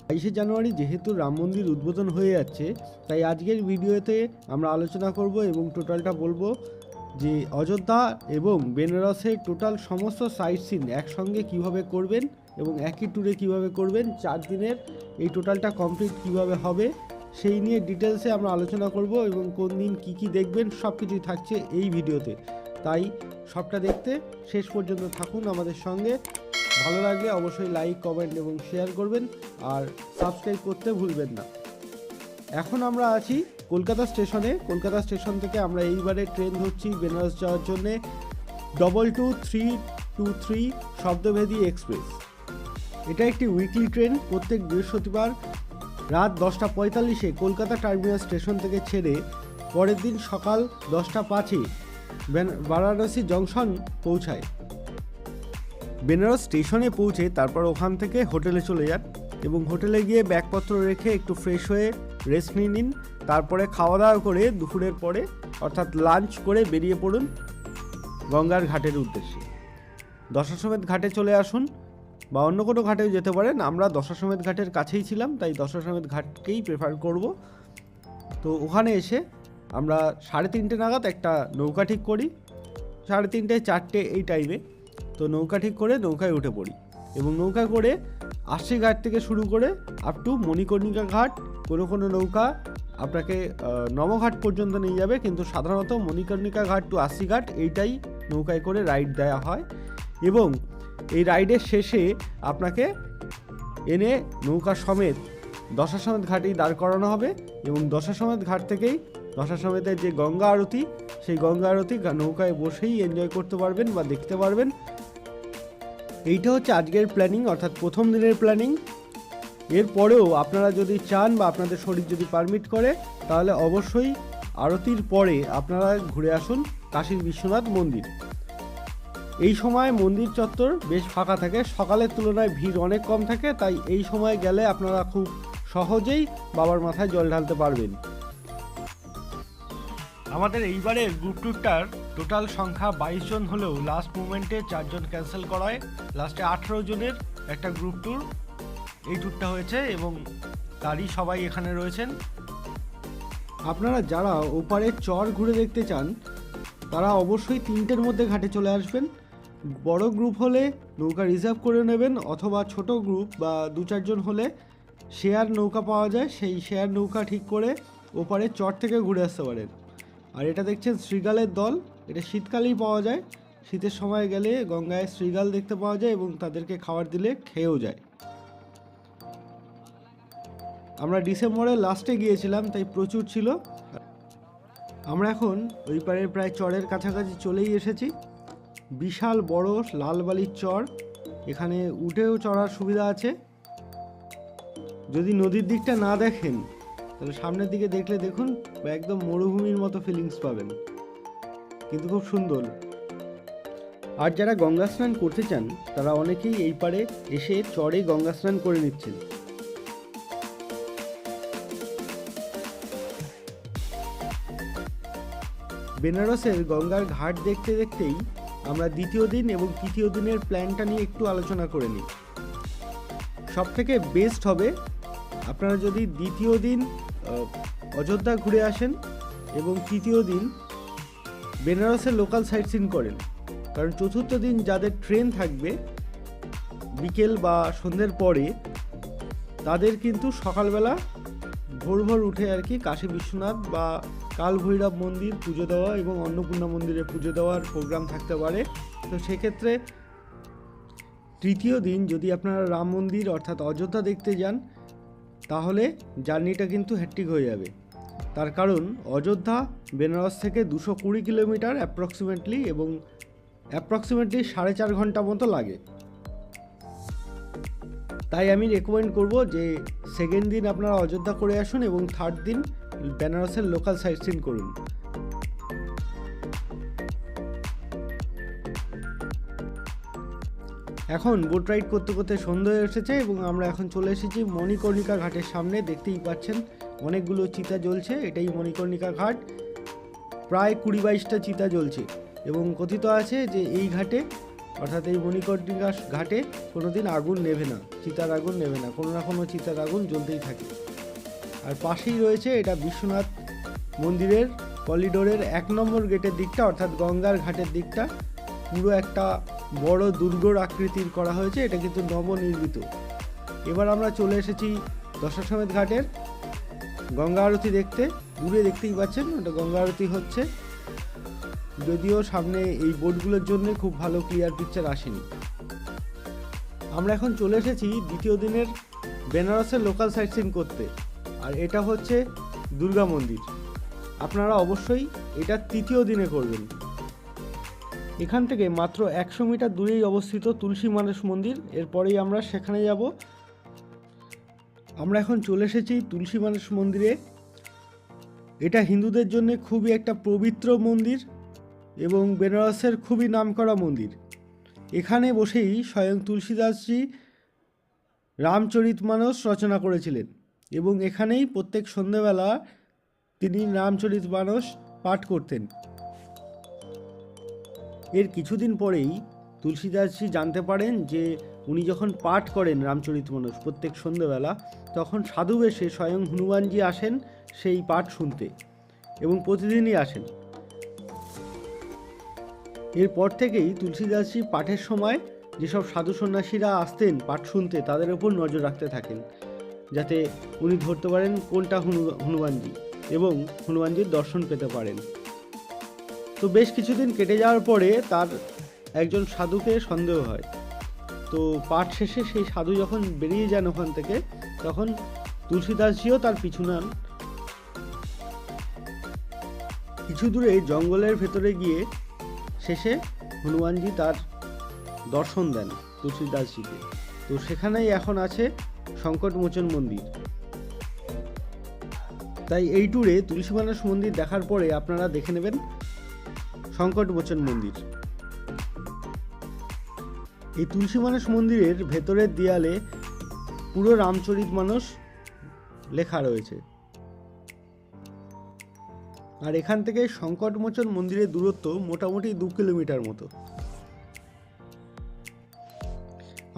22শে জানুয়ারি যেহেতু রাম মন্দির উদ্বোধন হয়ে যাচ্ছে, তাই আজকের ভিডিওতে আমরা আলোচনা করব এবং টোটালটা বলবো যে অযোধ্যা এবং বেনারসের টোটাল সমস্ত সাইট সিন একসঙ্গে কিভাবে করবেন এবং একই ট্যুরে কিভাবে করবেন, 4 দিনের এই টোটালটা কমপ্লিট কিভাবে হবে সেই নিয়ে ডিটেলসে আমরা আলোচনা করব এবং কোন দিন কী কী দেখবেন সব কিছুই থাকছে এই ভিডিওতে। তাই সবটা দেখতে শেষ পর্যন্ত থাকুন আমাদের সঙ্গে। ভালো লাগলে অবশ্যই লাইক, কমেন্ট এবং শেয়ার করবেন আর সাবস্ক্রাইব করতে ভুলবেন না। এখন আমরা আছি কলকাতা স্টেশনে। কলকাতা স্টেশন থেকে আমরা এইবারে ট্রেন ধরছি বেনারস যাওয়ার জন্যে 222323 শব্দভেদী এক্সপ্রেস। এটা একটি উইকলি ট্রেন। প্রত্যেক বৃহস্পতিবার রাত 10:45-এ কলকাতা টার্মিনাস স্টেশন থেকে ছেড়ে পরের দিন সকাল 10:05-এ বারাণসী জংশন পৌঁছায়। বেনারস স্টেশনে পৌঁছে তারপর ওখান থেকে হোটেলে চলে যান এবং হোটেলে গিয়ে ব্যাগপত্র রেখে একটু ফ্রেশ হয়ে রেস্ট নিয়ে নিন। তারপরে খাওয়া দাওয়া করে দুপুরের পরে অর্থাৎ লাঞ্চ করে বেরিয়ে পড়ুন গঙ্গার ঘাটের উদ্দেশ্যে। দশাশ্বমেধ ঘাটে চলে আসুন বা অন্য কোনো ঘাটেও যেতে পারেন। আমরা দশাশ্বমেধ ঘাটের কাছেই ছিলাম, তাই দশাশ্বমেধ ঘাটকেই প্রেফার করব। তো ওখানে এসে আমরা 3:30 নাগাদ একটা নৌকা ঠিক করি, 3:30 4টে এই টাইমে। তো নৌকা ঠিক করে নৌকায় উঠে পড়ি এবং নৌকা করে আশি ঘাট থেকে শুরু করে আপ টু মণিকর্ণিকা ঘাট। কোনো কোনো নৌকা আপনাকে নবঘাট পর্যন্ত নিয়ে যাবে, কিন্তু সাধারণত মণিকর্ণিকা ঘাট টু আশি ঘাট এইটাই নৌকায় করে রাইড দেওয়া হয়। এবং এই রাইডের শেষে আপনাকে এনে নৌকা সমেত দশাশ্বমেধ ঘাটেই দাঁড় করানো হবে এবং দশাশ্বমেধ ঘাট থেকেই দশাশ্বমেধের যে গঙ্গা আরতি, সেই গঙ্গা আরতি নৌকায় বসেই এনজয় করতে পারবেন বা দেখতে পারবেন। এইটা হচ্ছে আজকের প্ল্যানিং, অর্থাৎ প্রথম দিনের প্ল্যানিং। এরপরেও আপনারা যদি চান বা আপনাদের শরীর যদি পারমিট করে, তাহলে অবশ্যই আরতির পরে আপনারা ঘুরে আসুন কাশীর বিশ্বনাথ মন্দির। এই সময় মন্দির চত্বর বেশ ফাঁকা থাকে, সকালের তুলনায় ভিড় অনেক কম থাকে, তাই এই সময় গেলে আপনারা খুব সহজেই বাবার মাথায় জল ঢালতে পারবেন। আমাদের এইবারের গ্রুপ ট্যুরটার টোটাল সংখ্যা 22 জন হলেও লাস্ট মুমেন্টে 4 জন ক্যান্সেল করায় লাস্টে 18 জনের একটা গ্রুপ ট্যুর এই ট্যুরটা হয়েছে এবং তারই সবাই এখানে রয়েছেন। আপনারা যারা ওপারের চর ঘুরে দেখতে চান তারা অবশ্যই 3টের মধ্যে ঘাটে চলে আসবেন। বড় গ্রুপ হলে নৌকা রিজার্ভ করে নেবেন, অথবা ছোট গ্রুপ বা 2-4 জন হলে শেয়ার নৌকা পাওয়া যায়, সেই শেয়ার নৌকা ঠিক করে ওপারের চর থেকে ঘুরে আসতে পারেন। আর এটা দেখছেন শৃগালের দল, এটা শীতকালেই পাওয়া যায়। শীতের সময় গেলে গঙ্গায় শৃগাল দেখতে পাওয়া যায় এবং তাদেরকে খাবার দিলে খেয়েও যায়। আমরা ডিসেম্বরের লাস্টে গিয়েছিলাম, তাই প্রচুর ছিল। আমরা এখন ওই পারের প্রায় চরের কাছাকাছি চলেই এসেছি। বিশাল বড় লাল বালির চর, এখানে উঠেও চড়ার সুবিধা আছে। যদি নদীর দিকটা না দেখেন তাহলে সামনের দিকে দেখলে দেখুন একদম মরুভূমির মতো ফিলিংস পাবেন, কিন্তু খুব সুন্দর। আর যারা গঙ্গা স্নান করতে চান তারা অনেকেই এই পারে এসে চরে গঙ্গা স্নান করে নিচ্ছেন। বেনারসের গঙ্গার ঘাট দেখতে দেখতেই আমরা দ্বিতীয় দিন এবং তৃতীয় দিনের প্ল্যানটা নিয়ে একটু আলোচনা করে নিই। সব থেকে বেস্ট হবে আপনারা যদি দ্বিতীয় দিন অযোধ্যা ঘুরে আসেন এবং তৃতীয় দিন বেনারসের লোকাল সাইট সিন করেন, কারণ চতুর্থ দিন যাদের ট্রেন থাকবে বিকেল বা সন্ধ্যের পরে, তাদের কিন্তু সকালবেলা ভোর ভোর উঠে আর কি কাশী বিশ্বনাথ বা কাল ভৈরব মন্দির পুজো দেওয়া এবং অন্নপূর্ণা মন্দিরে পুজো দেওয়ার প্রোগ্রাম থাকতে পারে। তো সেক্ষেত্রে তৃতীয় দিন যদি আপনারা রাম মন্দির অর্থাৎ অযোধ্যা দেখতে যান তাহলে জার্নিটা কিন্তু হ্যাট্রিক হয়ে যাবে। তার কারণ অযোধ্যা বেনারস থেকে 220 কিলোমিটার অ্যাপ্রক্সিমেটলি, এবং অ্যাপ্রক্সিমেটলি 4.5 ঘন্টা মতো লাগে। তাই আমি রেকমেন্ড করব যে সেকেন্ড দিন আপনারা অযোধ্যা করে আসুন এবং থার্ড দিন বেনারসের লোকাল সাইট সিন করুন। এখন বোট রাইড করতে করতে সন্ধ্যা হয়ে এসেছে এবং আমরা এখন চলে এসেছি মণিকর্ণিকা ঘাটের সামনে। দেখতেই পাচ্ছেন অনেকগুলো চিতা জ্বলছে, এটাই মণিকর্ণিকা ঘাট। প্রায় 20-22টা চিতা জ্বলছে এবং কথিত আছে যে এই ঘাটে অর্থাৎ এই মণিকর্ণিকা ঘাটে কোনোদিন আগুন নেভে না, চিতার আগুন নেভে না, কোনো না কোনো চিতার আগুন জ্বলতেই থাকে। আর পাশেই রয়েছে এটা বিশ্বনাথ মন্দিরের করিডোরের 1 নম্বর গেটের দিকটা, অর্থাৎ গঙ্গার ঘাটের দিকটা পুরো একটা বড় দুর্গর আকৃতির করা হয়েছে। এটা কিন্তু নবনির্মিত। এবার আমরা চলে এসেছি দশাশ্বমেধ ঘাটের গঙ্গা আরতি দেখতে। দূরে দেখতেই পাচ্ছেন ওটা গঙ্গা আরতি হচ্ছে, যদিও সামনে এই বোর্ডগুলোর জন্য খুব ভালো ক্লিয়ার পিকচার আসেনি। আমরা এখন চলে এসেছি দ্বিতীয় দিনের বেনারসের লোকাল সাইট সিন করতে, আর এটা হচ্ছে দুর্গা মন্দির। আপনারা অবশ্যই এটা তৃতীয় দিনে করবেন। এখান থেকে মাত্র 100 মিটার দূরেই অবস্থিত তুলসী মানস মন্দির, এরপরেই আমরা সেখানে যাব। আমরা এখন চলে এসেছি তুলসী মানস মন্দিরে। এটা হিন্দুদের জন্য খুবই একটা পবিত্র মন্দির এবং বেনারসের খুবই নামকরা মন্দির। এখানে বসেই স্বয়ং তুলসীদাসজি রামচরিতমানস রচনা করেছিলেন এবং এখানেই প্রত্যেক সন্ধ্যেবেলা তিনি রামচরিতমানস পাঠ করতেন। এর কিছুদিন পরেই তুলসীদাসজি জানতে পারেন যে উনি যখন পাঠ করেন রামচরিতমানস প্রত্যেক সন্ধ্যেবেলা, তখন সাধু বেশে স্বয়ং হনুমানজি আসেন সেই পাঠ শুনতে এবং প্রতিদিনই আসেন। এরপর থেকেই তুলসীদাসজি পাঠের সময় যেসব সাধু সন্ন্যাসীরা আসতেন পাঠ শুনতে, তাদের উপর নজর রাখতে থাকেন যাতে উনি ধরতে পারেন কোনটা হনুমানজি এবং হনুমানজির দর্শন পেতে পারেন। তো বেশ কিছুদিন কেটে যাওয়ার পরে তার একজন সাধুকে সন্দেহ হয়। তো পাঠ শেষে সেই সাধু যখন বেরিয়ে যান ওখান থেকে, তখন তুলসীদাসজিও তার পিছু নেন। কিছু দূরে জঙ্গলের ভেতরে গিয়ে শেষে হনুমানজি তার দর্শন দেন তুলসীদাসজিকে। তো সেখানেই এখন আছে সংকটমোচন মন্দির। তাই এই ট্যুরে তুলসী মানস মন্দির দেখার পরে আপনারা দেখে নেবেন সংকটমোচন মন্দির। এই তুলসী মানস মন্দিরের ভেতরের দেয়ালে পুরো রামচরিতমানস লেখা রয়েছে। আর এখান থেকে সংকটমোচন মন্দিরের দূরত্ব মোটামুটি 2 কিলোমিটার মতো।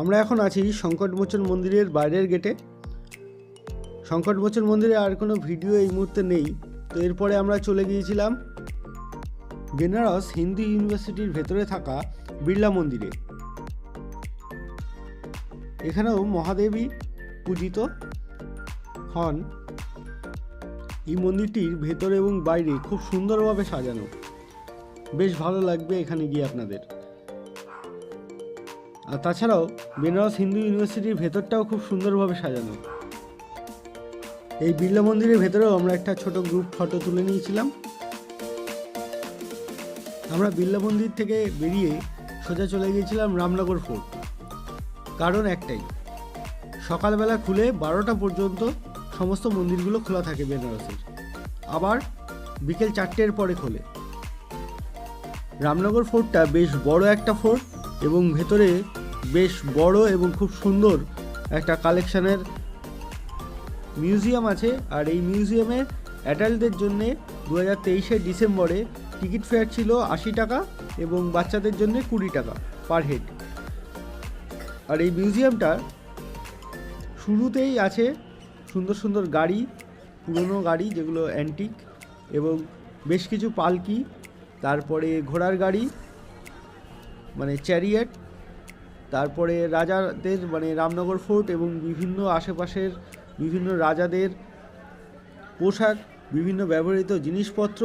আমরা এখন আছি সংকটমোচন মন্দিরের বাইরের গেটে। সংকটমোচন মন্দিরে আর কোনো ভিডিও এই মুহূর্তে নেই। তো এরপরে আমরা চলে গিয়েছিলাম বেনারস হিন্দু ইউনিভার্সিটির ভেতরে থাকা বিড়লা মন্দিরে। এখানেও মহাদেবী পূজিত হন। এই মন্দিরটির ভেতরে এবং বাইরে খুব সুন্দরভাবে সাজানো, বেশ ভালো লাগবে এখানে গিয়ে আপনাদের। আর তাছাড়াও বেনারস হিন্দু ইউনিভার্সিটির ভেতরটাও খুব সুন্দরভাবে সাজানো। এই বিড়লা মন্দিরের ভেতরেও আমরা একটা ছোট গ্রুপ ফটো তুলে নিয়েছিলাম। আমরা বিড়লা মন্দির থেকে বেরিয়ে সোজা চলে গিয়েছিলাম রামনগর ফোর্ট। কারণ একটাই, সকালবেলা খুলে 12টা পর্যন্ত সমস্ত মন্দিরগুলো খোলা থাকে বেনারসের, আবার বিকেল 4টের পরে খোলে। রামনগর ফোর্টটা বেশ বড় একটা ফোর্ট এবং ভেতরে বেশ বড় এবং খুব সুন্দর একটা কালেকশানের মিউজিয়াম আছে। আর এই মিউজিয়ামের অ্যাডাল্টদের জন্যে 2023 ডিসেম্বরে টিকিট ফেয়ার ছিল 80 টাকা এবং বাচ্চাদের জন্য 20 টাকা পার হেড। আর এই মিউজিয়ামটা শুরুতেই আছে সুন্দর সুন্দর গাড়ি, পুরনো গাড়ি যেগুলো অ্যান্টিক, এবং বেশ কিছু পালকি, তারপরে ঘোড়ার গাড়ি মানে চ্যারিয়েট, তারপরে রাজাদের মানে রামনগর ফোর্ট এবং বিভিন্ন আশেপাশের বিভিন্ন রাজাদের পোশাক, বিভিন্ন ব্যবহৃত জিনিসপত্র,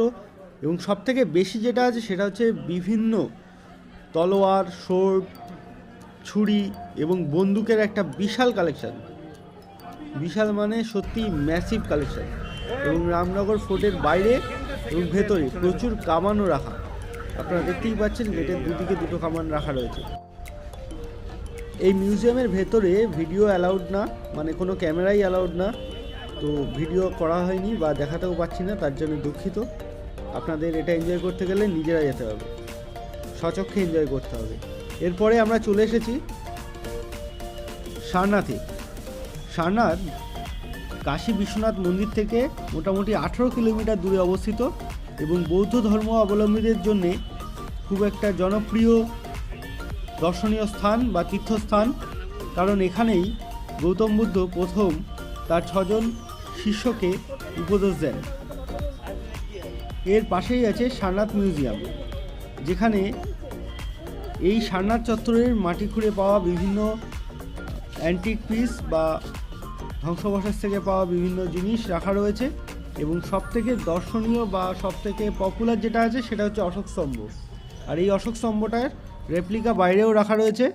এবং সবথেকে বেশি যেটা আছে সেটা হচ্ছে বিভিন্ন তলোয়ার, সোর্ড, ছুরি এবং বন্দুকের একটা বিশাল কালেকশান। বিশাল মানে সত্যি ম্যাসিভ কালেকশান। এবং রামনগর ফোর্টের বাইরে এবং ভেতরে প্রচুর কামানও রাখা। আপনারা দেখতেই পাচ্ছেন গেটের দুদিকে 2টো কামান রাখা রয়েছে। এই মিউজিয়ামের ভেতরে ভিডিও অ্যালাউড না, মানে কোনো ক্যামেরাই অ্যালাউড না। তো ভিডিও করা হয়নি বা দেখাতেও পাচ্ছি না, তার জন্য দুঃখিত। আপনাদের এটা এনজয় করতে গেলে নিজেরা যেতে হবে, স্বচক্ষে এনজয় করতে হবে। এরপরে আমরা চলে এসেছি সারনাথে। সারনাথ কাশী বিশ্বনাথ মন্দির থেকে মোটামুটি 18 কিলোমিটার দূরে অবস্থিত এবং বৌদ্ধ ধর্ম অবলম্বীদের জন্যে খুব একটা জনপ্রিয় দর্শনীয় স্থান বা তীর্থস্থান, কারণ এখানেই গৌতম বুদ্ধ প্রথম তার 6 শিষ্যকে উপদেশ দেন। এর পাশেই আছে সারনাথ মিউজিয়াম, যেখানে এই সারনাথ চত্বরের মাটি খুঁড়ে পাওয়া বিভিন্ন অ্যান্টিক পিস বা ধ্বংসাবশেষ থেকে পাওয়া বিভিন্ন জিনিস রাখা রয়েছে। এবং সবথেকে দর্শনীয় বা সবথেকে পপুলার যেটা আছে সেটা হচ্ছে অশোক স্তম্ভ। আর এই অশোক স্তম্ভটার রেপ্লিকা বাইরেও রাখা রয়েছে।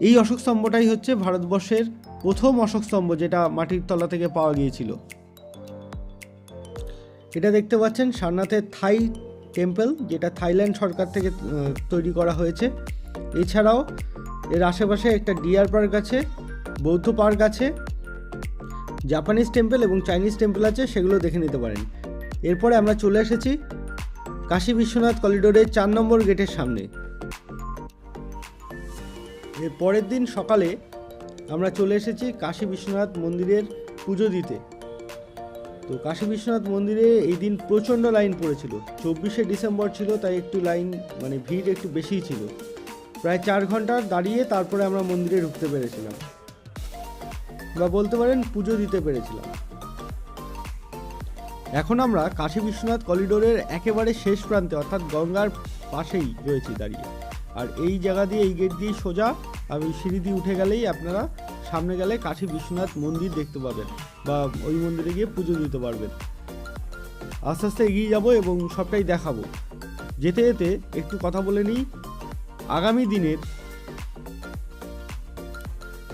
এই অশোক স্তম্ভটাই হচ্ছে ভারতবর্ষের প্রথম অশোক স্তম্ভ, যেটা মাটির তলা থেকে পাওয়া গিয়েছিল। এটা দেখতে পাচ্ছেন সারনাথের থাই টেম্পল, যেটা থাইল্যান্ড সরকার থেকে তৈরি করা হয়েছে। এছাড়াও এর আশেপাশে একটা ডিয়ার পার্ক আছে, বৌদ্ধ পার্ক আছে, জাপানিজ টেম্পল এবং চাইনিজ টেম্পল আছে, সেগুলো দেখে নিতে পারেন। এরপরে আমরা চলে এসেছি কাশী বিশ্বনাথ করিডোরের 4 নম্বর গেটের সামনে। এর পরের দিন সকালে আমরা চলে এসেছি কাশী বিশ্বনাথ মন্দিরের পুজো দিতে। তো কাশী বিশ্বনাথ মন্দিরে এই দিন প্রচণ্ড লাইন পড়েছিল। 24শে ডিসেম্বর ছিল, তাই একটু লাইন ভিড় একটু বেশিই ছিল। প্রায় 4 ঘন্টা দাঁড়িয়ে তারপরে আমরা মন্দিরে ঢুকতে পেরেছিলাম, বা বলতে পারেন পুজো দিতে পেরেছিলাম। এখন আমরা কাশী বিশ্বনাথ করিডোরের একেবারে শেষ প্রান্তে, অর্থাৎ গঙ্গার পাশেই রয়েছি দাঁড়িয়ে। আর এই জায়গা দিয়ে, এই গেট দিয়ে সোজা আমি সিঁড়ি দিয়ে উঠে গেলেই আপনারা সামনে গেলে কাশী বিশ্বনাথ মন্দির দেখতে পাবেন, বা ওই মন্দিরে গিয়ে পুজো দিতে পারবেন। আস্তে আস্তে এগিয়ে যাব এবং সবটাই দেখাবো। যেতে যেতে একটু কথা বলে নিই আগামী দিনের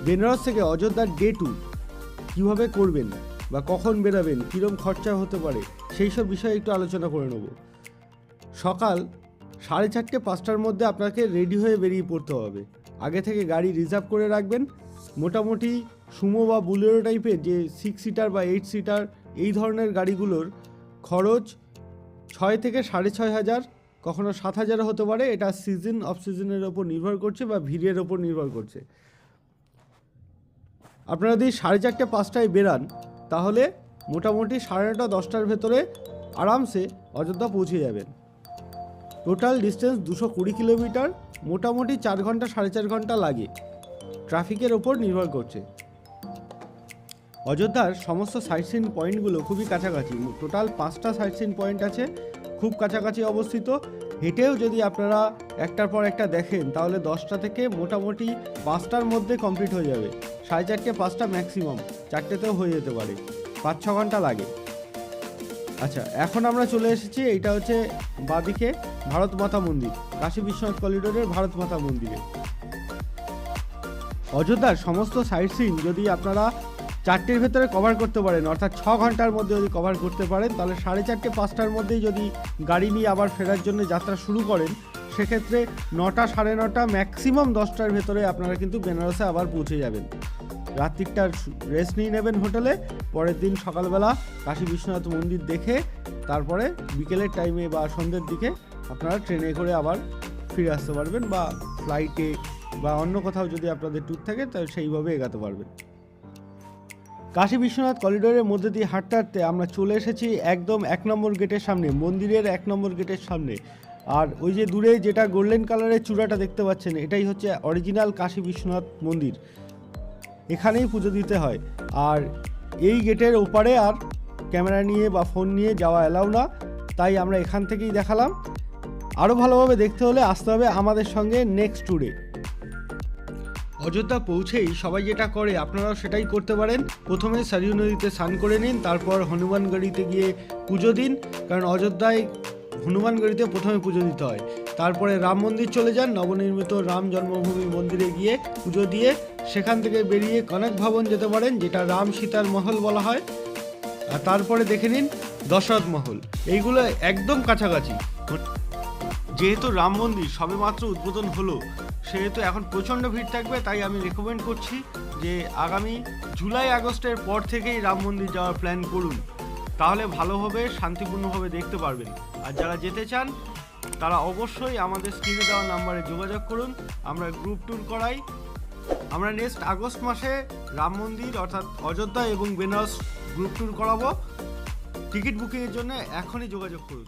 বেনারস থেকে অযোধ্যার ডে 2 কীভাবে করবেন বা কখন বেরাবেন, কীরকম খরচা হতে পারে, সেই সব বিষয়ে একটু আলোচনা করে নেব। সকাল 4:30 5টার মধ্যে আপনাকে রেডি হয়ে বেরিয়ে পড়তে হবে। আগে থেকে গাড়ি রিজার্ভ করে রাখবেন। মোটামুটি সুমো বা বুলেরো টাইপের যে 6 সিটার বা 8 সিটার এই ধরনের গাড়িগুলোর খরচ 6 থেকে 6,500, কখনো 7,000 হতে পারে। এটা সিজন অফ সিজনের ওপর নির্ভর করছে বা ভিড়ের ওপর নির্ভর করছে। আপনারা যদি 4:30 5টায় বেরান, তাহলে মোটামুটি 9:30 10টার ভেতরে আরামসে অযোধ্যা পৌঁছে যাবেন। টোটাল ডিস্টেন্স 220 কিলোমিটার, মোটামুটি 4 ঘন্টা 4.5 ঘন্টা লাগে। ট্রাফিকের ওপর নির্ভর করছে। অযোধ্যার সমস্ত সাইট সিন পয়েন্টগুলো খুবই কাছাকাছি। টোটাল 5টা সাইট সিন পয়েন্ট আছে, খুব কাছাকাছি অবস্থিত। হেঁটেও যদি আপনারা একটার পর একটা দেখেন, তাহলে 10টা থেকে মোটামুটি 5টার মধ্যে কমপ্লিট হয়ে যাবে। 4:30 5টা ম্যাক্সিমাম, 4টেতেও হয়ে যেতে পারে। 5-6 ঘন্টা লাগে। আচ্ছা, এখন আমরা চলে এসেছি, এইটা হচ্ছে বাঁদিকে ভারত মাতা মন্দির, কাশী বিশ্বনাথ করিডোরের ভারত মাতা মন্দিরে। অযোধ্যার সমস্ত সাইট সিন যদি আপনারা 4টের ভেতরে কভার করতে পারেন, অর্থাৎ 6 ঘন্টার মধ্যে যদি কভার করতে পারেন, তাহলে 4:30 5টার মধ্যেই যদি গাড়ি নিয়ে আবার ফেরার জন্য যাত্রা শুরু করেন, সেক্ষেত্রে 9টা 9:30 ম্যাক্সিমাম 10টার ভেতরে আপনারা কিন্তু বেনারসে আবার পৌঁছে যাবেন। রাত্রিটা রেস্ট নিয়ে নেবেন হোটেলে। পরের দিন সকালবেলা কাশী বিশ্বনাথ মন্দির দেখে তারপরে বিকেলের টাইমে বা সন্ধ্যের দিকে আপনারা ট্রেনে করে আবার ফিরে আসতে পারবেন, বা ফ্লাইটে বা অন্য কোথাও যদি আপনাদের ট্যুর থাকে তাহলে সেইভাবে এগাতে পারবেন। কাশী বিশ্বনাথ করিডোরের মধ্যে দিয়ে হাঁটতে হাঁটতে আমরা চলে এসেছি একদম 1 নম্বর গেটের সামনে, মন্দিরের 1 নম্বর গেটের সামনে। আর ওই যে দূরে যেটা গোল্ডেন কালারের চূড়াটা দেখতে পাচ্ছেন, এটাই হচ্ছে অরিজিনাল কাশী বিশ্বনাথ মন্দির। এখানেই পুজো দিতে হয়। আর এই গেটের ওপারে আর ক্যামেরা নিয়ে বা ফোন নিয়ে যাওয়া অ্যালাউ না, তাই আমরা এখান থেকেই দেখালাম। আরও ভালোভাবে দেখতে হলে আসতে হবে আমাদের সঙ্গে নেক্সট ট্যুরে। অযোধ্যা পৌঁছেই সবাই যেটা করে, আপনারাও সেটাই করতে পারেন। প্রথমে সরয়ূ নদীতে স্নান করে নিন, তারপর হনুমানগড়িতে গিয়ে পুজো দিন, কারণ অযোধ্যায় হনুমানগড়িতে প্রথমে পুজো দিতে হয়। তারপরে রাম মন্দির চলে যান, নবনির্মিত রাম জন্মভূমি মন্দিরে গিয়ে পুজো দিয়ে সেখান থেকে বেরিয়ে কনক ভবন যেতে পারেন, যেটা রাম সীতার মহল বলা হয়। আর তারপরে দেখে নিন দশরথ মহল। এইগুলো একদম কাছাকাছি। যেহেতু রাম মন্দির সবেমাত্র উদ্বোধন হলো, সেহেতু এখন প্রচণ্ড ভিড় থাকবে, তাই আমি রেকমেন্ড করছি যে আগামী জুলাই আগস্টের পর থেকেই রাম মন্দির যাওয়ার প্ল্যান করুন। তাহলে ভালোভাবে শান্তিপূর্ণভাবে দেখতে পারবেন। আর যারা যেতে চান তারা অবশ্যই আমাদের স্ক্রিনে দেওয়া নাম্বারে যোগাযোগ করুন, আমরা গ্রুপ ট্যুর করাই। আমরা নেক্সট আগস্ট মাসে রাম মন্দির অর্থাৎ অযোধ্যা এবং বেনারস গ্রুপ ট্যুর করাবো। টিকিট বুকিংয়ের জন্য এখনই যোগাযোগ করুন।